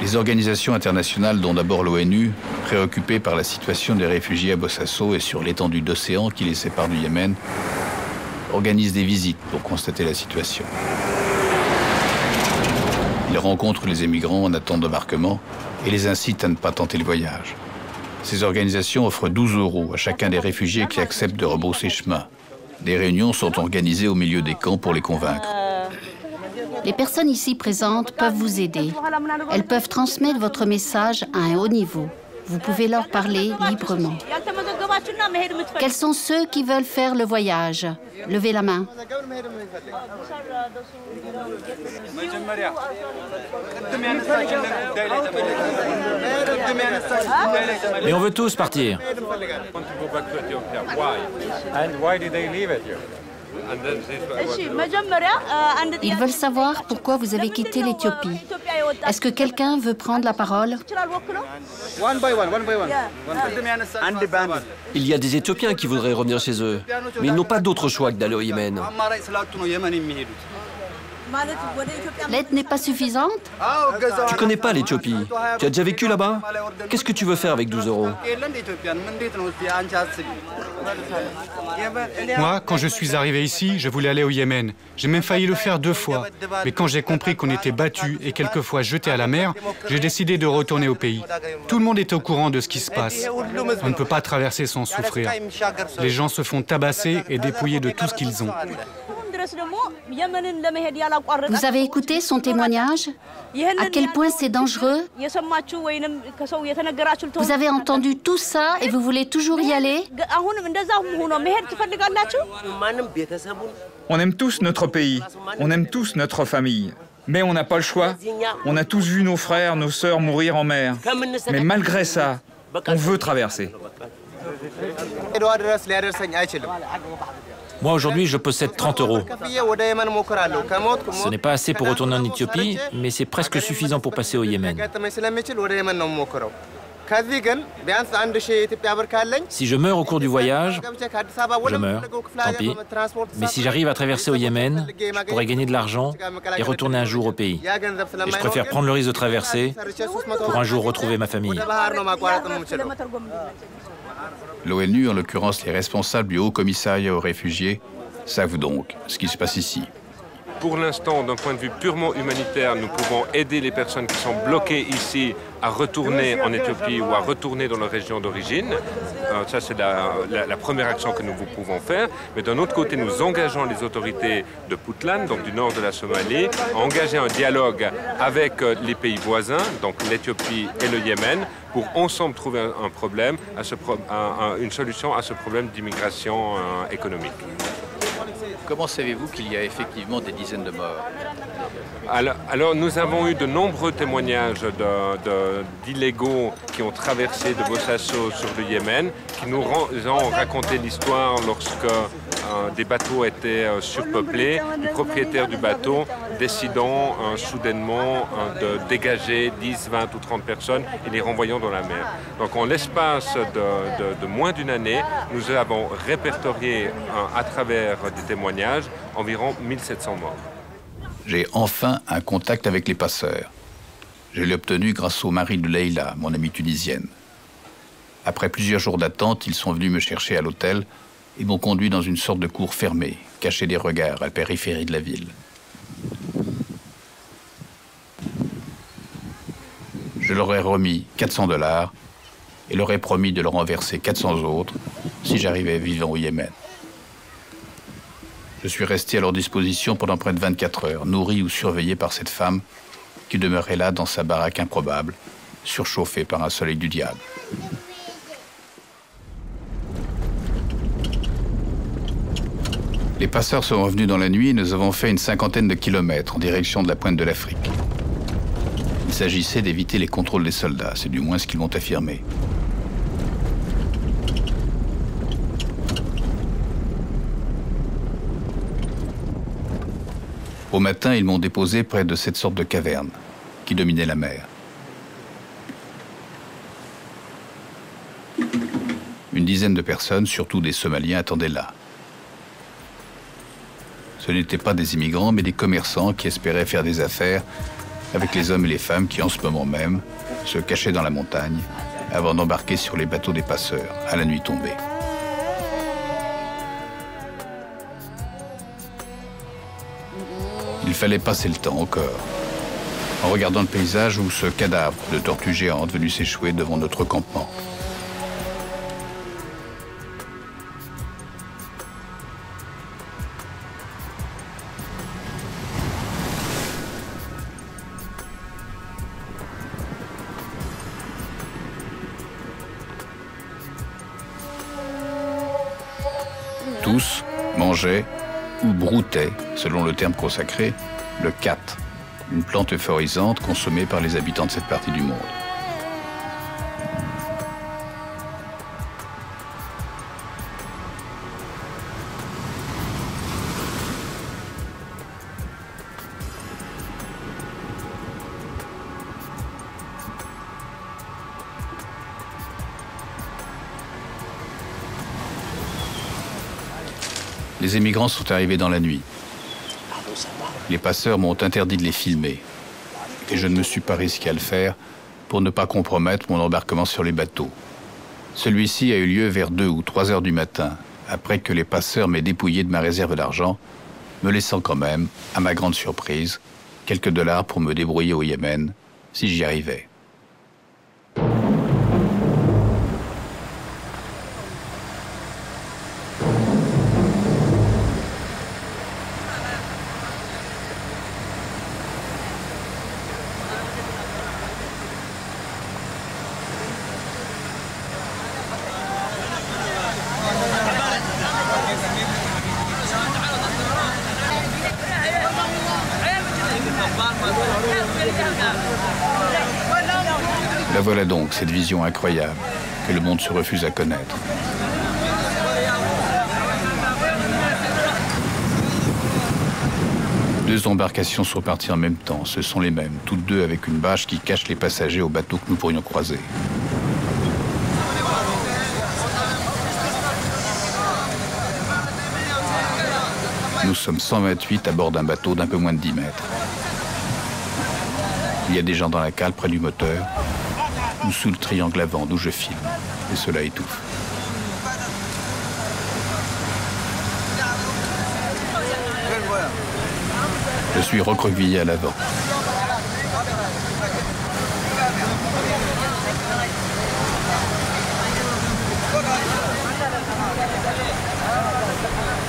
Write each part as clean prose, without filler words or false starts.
Les organisations internationales, dont d'abord l'ONU, préoccupées par la situation des réfugiés à Bosaso et sur l'étendue d'océan qui les sépare du Yémen, organisent des visites pour constater la situation. Ils rencontrent les émigrants en attente d'embarquement et les incitent à ne pas tenter le voyage. Ces organisations offrent 12 € à chacun des réfugiés qui acceptent de rebrousser chemin. Des réunions sont organisées au milieu des camps pour les convaincre. Les personnes ici présentes peuvent vous aider. Elles peuvent transmettre votre message à un haut niveau. Vous pouvez leur parler librement. Quels sont ceux qui veulent faire le voyage? Levez la main. Mais on veut tous partir. Ils veulent savoir pourquoi vous avez quitté l'Éthiopie. Est-ce que quelqu'un veut prendre la parole? Il y a des Éthiopiens qui voudraient revenir chez eux, mais ils n'ont pas d'autre choix que d'aller au Yémen. L'aide n'est pas suffisante? Tu connais pas l'Éthiopie. Tu as déjà vécu là-bas? Qu'est-ce que tu veux faire avec 12 €? Moi, quand je suis arrivé ici, je voulais aller au Yémen. J'ai même failli le faire 2 fois. Mais quand j'ai compris qu'on était battus et quelquefois jetés à la mer, j'ai décidé de retourner au pays. Tout le monde est au courant de ce qui se passe. On ne peut pas traverser sans souffrir. Les gens se font tabasser et dépouiller de tout ce qu'ils ont. Vous avez écouté son témoignage? À quel point c'est dangereux? Vous avez entendu tout ça et vous voulez toujours y aller? On aime tous notre pays, on aime tous notre famille. Mais on n'a pas le choix. On a tous vu nos frères, nos sœurs mourir en mer. Mais malgré ça, on veut traverser. Moi, aujourd'hui, je possède 30 €. Ce n'est pas assez pour retourner en Éthiopie, mais c'est presque suffisant pour passer au Yémen. Si je meurs au cours du voyage, je meurs, tant pis. Mais si j'arrive à traverser au Yémen, je pourrais gagner de l'argent et retourner un jour au pays. Et je préfère prendre le risque de traverser pour un jour retrouver ma famille. L'ONU, en l'occurrence les responsables du Haut Commissariat aux réfugiés, savent donc ce qui se passe ici. Pour l'instant, d'un point de vue purement humanitaire, nous pouvons aider les personnes qui sont bloquées ici à retourner en Éthiopie ou à retourner dans leur région d'origine. Ça, c'est la première action que nous pouvons faire. Mais d'un autre côté, nous engageons les autorités de Puntland, donc du nord de la Somalie, à engager un dialogue avec les pays voisins, donc l'Éthiopie et le Yémen, pour ensemble trouver un problème, une solution à ce problème d'immigration économique. Comment savez-vous qu'il y a effectivement des dizaines de morts? Alors, nous avons eu de nombreux témoignages d'illégaux qui ont traversé de Bosaso sur le Yémen, qui nous ont raconté l'histoire lorsque des bateaux étaient surpeuplés, le propriétaire du bateau décidant soudainement de dégager 10, 20 ou 30 personnes et les renvoyant dans la mer. Donc en l'espace de moins d'une année, nous avons répertorié à travers des témoignages environ 1700 morts. J'ai enfin un contact avec les passeurs. Je l'ai obtenu grâce au mari de Leila, mon amie tunisienne. Après plusieurs jours d'attente, ils sont venus me chercher à l'hôtel et m'ont conduit dans une sorte de cour fermée, cachée des regards à la périphérie de la ville. Je leur ai remis 400 $ et leur ai promis de leur en verser 400 autres si j'arrivais vivant au Yémen. Je suis resté à leur disposition pendant près de 24 heures, nourri ou surveillé par cette femme qui demeurait là dans sa baraque improbable, surchauffée par un soleil du diable. Les passeurs sont revenus dans la nuit et nous avons fait une 50aine de kilomètres en direction de la pointe de l'Afrique. Il s'agissait d'éviter les contrôles des soldats, c'est du moins ce qu'ils m'ont affirmé. Au matin, ils m'ont déposé près de cette sorte de caverne qui dominait la mer. Une dizaine de personnes, surtout des Somaliens, attendaient là. Ce n'étaient pas des immigrants, mais des commerçants qui espéraient faire des affaires avec les hommes et les femmes qui, en ce moment même, se cachaient dans la montagne avant d'embarquer sur les bateaux des passeurs à la nuit tombée. Il fallait passer le temps encore, en regardant le paysage où ce cadavre de tortue géante venu s'échouer devant notre campement. Tous mangeaient ou broutaient, selon le terme consacré, le khat, une plante euphorisante consommée par les habitants de cette partie du monde. Les émigrants sont arrivés dans la nuit. Les passeurs m'ont interdit de les filmer. Et je ne me suis pas risqué à le faire pour ne pas compromettre mon embarquement sur les bateaux. Celui-ci a eu lieu vers 2 ou 3 heures du matin, après que les passeurs m'aient dépouillé de ma réserve d'argent, me laissant quand même, à ma grande surprise, quelques dollars pour me débrouiller au Yémen, si j'y arrivais. La voilà donc, cette vision incroyable que le monde se refuse à connaître. Deux embarcations sont parties en même temps, ce sont les mêmes, toutes deux avec une bâche qui cache les passagers au bateau que nous pourrions croiser. Nous sommes 128 à bord d'un bateau d'un peu moins de 10 mètres. Il y a des gens dans la cale près du moteur ou sous le triangle avant d'où je filme, et cela étouffe. Je suis recroquevillé à l'avant.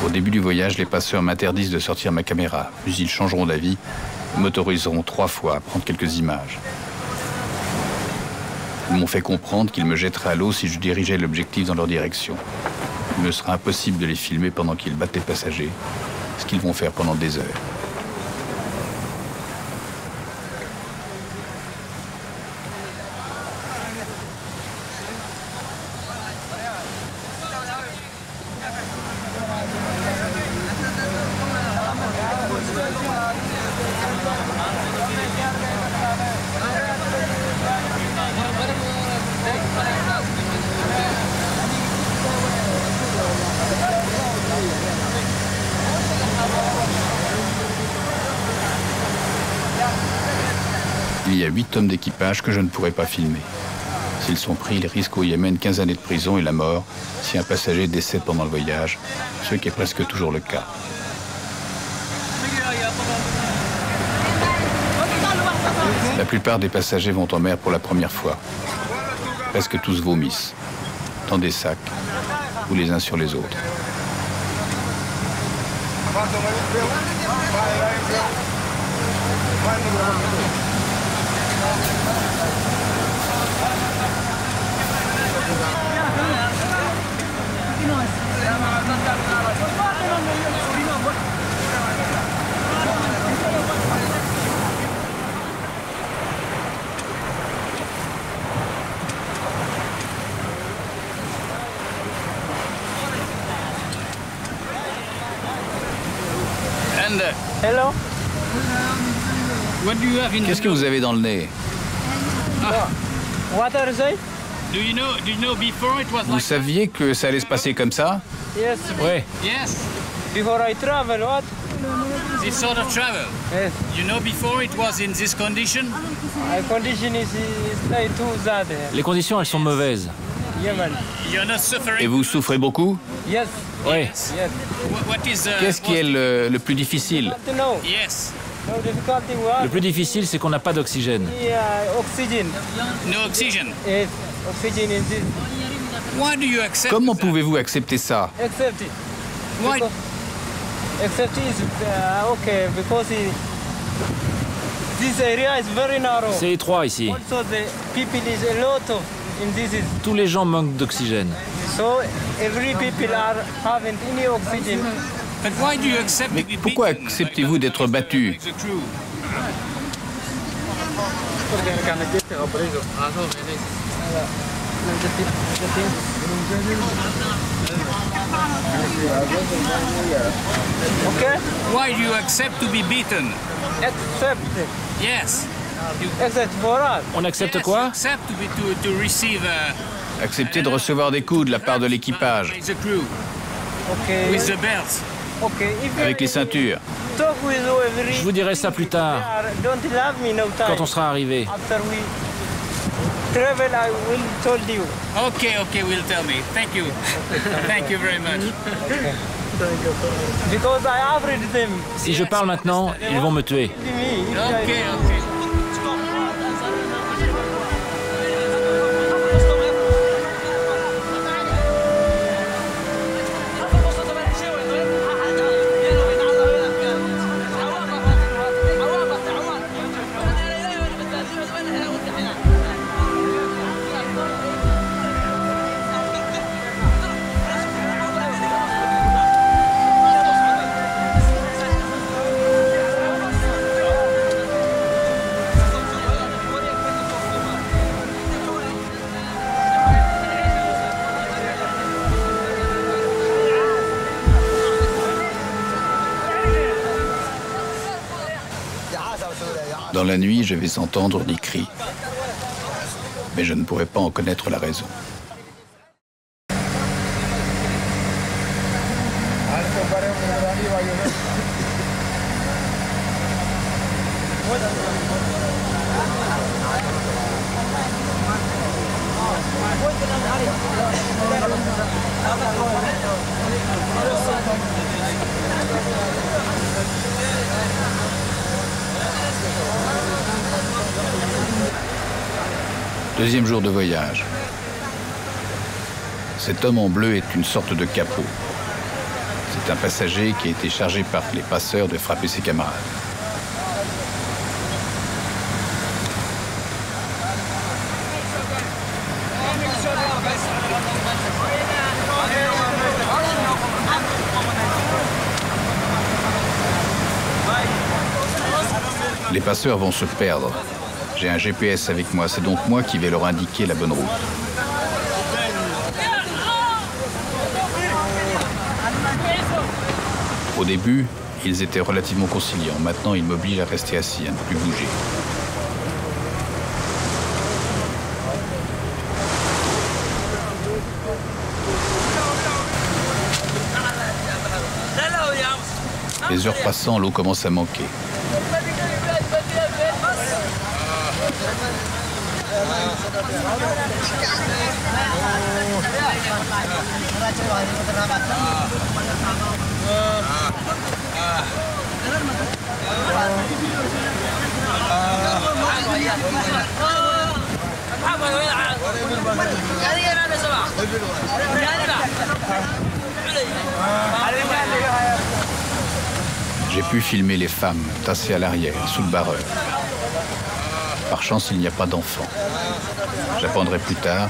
Au début du voyage, les passeurs m'interdisent de sortir ma caméra, puis ils changeront d'avis et m'autoriseront 3 fois à prendre quelques images. Ils m'ont fait comprendre qu'ils me jetteraient à l'eau si je dirigeais l'objectif dans leur direction. Il me sera impossible de les filmer pendant qu'ils battent les passagers, ce qu'ils vont faire pendant des heures. Il y a 8 hommes d'équipage que je ne pourrai pas filmer. S'ils sont pris, ils risquent au Yémen 15 années de prison et la mort si un passager décède pendant le voyage, ce qui est presque toujours le cas. La plupart des passagers vont en mer pour la première fois. Presque tous vomissent, dans des sacs ou les uns sur les autres. Hello. Qu'est-ce que vous avez dans le nez? Water is it? Vous saviez que ça allait se passer comme ça? Yes. Ouais. Before I travel, what? This sort of travel? Yes. You know before it was in this condition? Condition is like too bad. Les conditions, elles sont mauvaises. Yemen. You're not suffering? Et vous souffrez beaucoup? Yes. Oui. Yes. What is Qu'est-ce qui est le plus difficile? No. Yes. No difficulty. What? Le plus difficile, c'est qu'on n'a pas d'oxygène. Oxygen. No oxygen. Yes. Oxygen is this. Why do you accept? Comment that? pouvez-vous accepter ça? Accept it. Why? Accept it is okay because this area is very narrow. C'est étroit ici. Also the people is a lot of in this is Tous les gens manquent d'oxygène. so every people are having any oxygen. But why do you accept Mais to be pourquoi beaten acceptez-vous d'être battu? like the crew? Okay? Why do you accept to be beaten? Accept it. Yes. Accept for us. On accepte Yes, quoi? you accept to receive Accepter de recevoir des coups de la part de l'équipage, by the crew Okay. with the belts. Okay. If you avec les ceintures. talk with every Je vous dirai ça plus tard, don't love me no time. quand on sera arrivé. After we travel, I will told you. Okay, will tell me. Thank you. Thank you very much. Because I offered them. Si je parle maintenant, ils vont me tuer. Me. Okay. Dans la nuit, je vais entendre des cris. Mais je ne pourrai pas en connaître la raison. Deuxième jour de voyage. Cet homme en bleu est une sorte de capot. C'est un passager qui a été chargé par les passeurs de frapper ses camarades. Les passeurs vont se perdre. J'ai un GPS avec moi, c'est donc moi qui vais leur indiquer la bonne route. Au début, ils étaient relativement conciliants. Maintenant, ils m'obligent à rester assis, à ne plus bouger. Les heures passant, l'eau commence à manquer. J'ai pu filmer les femmes tassées à l'arrière, sous le barreur. Par chance, il n'y a pas d'enfants. J'apprendrai plus tard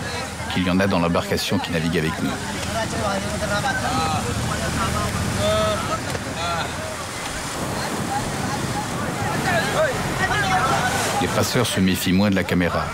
qu'il y en a dans l'embarcation qui navigue avec nous. Les passeurs se méfient moins de la caméra.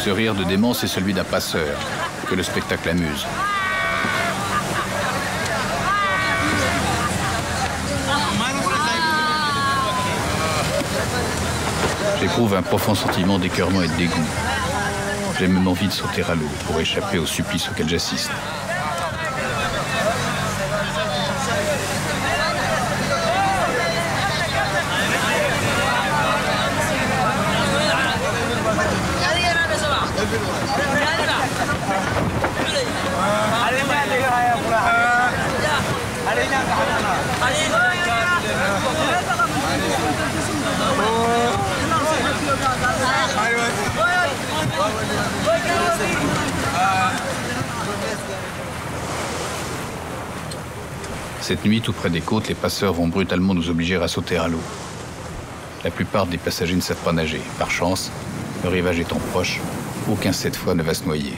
Ce rire de démence est celui d'un passeur, que le spectacle amuse. J'éprouve un profond sentiment d'écœurement et de dégoût. J'ai même envie de sauter à l'eau pour échapper au supplice auquel j'assiste. Cette nuit, tout près des côtes, les passeurs vont brutalement nous obliger à sauter à l'eau. La plupart des passagers ne savent pas nager. Par chance, le rivage étant proche, aucun cette fois ne va se noyer.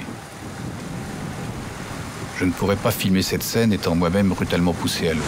Je ne pourrais pas filmer cette scène étant moi-même brutalement poussé à l'eau.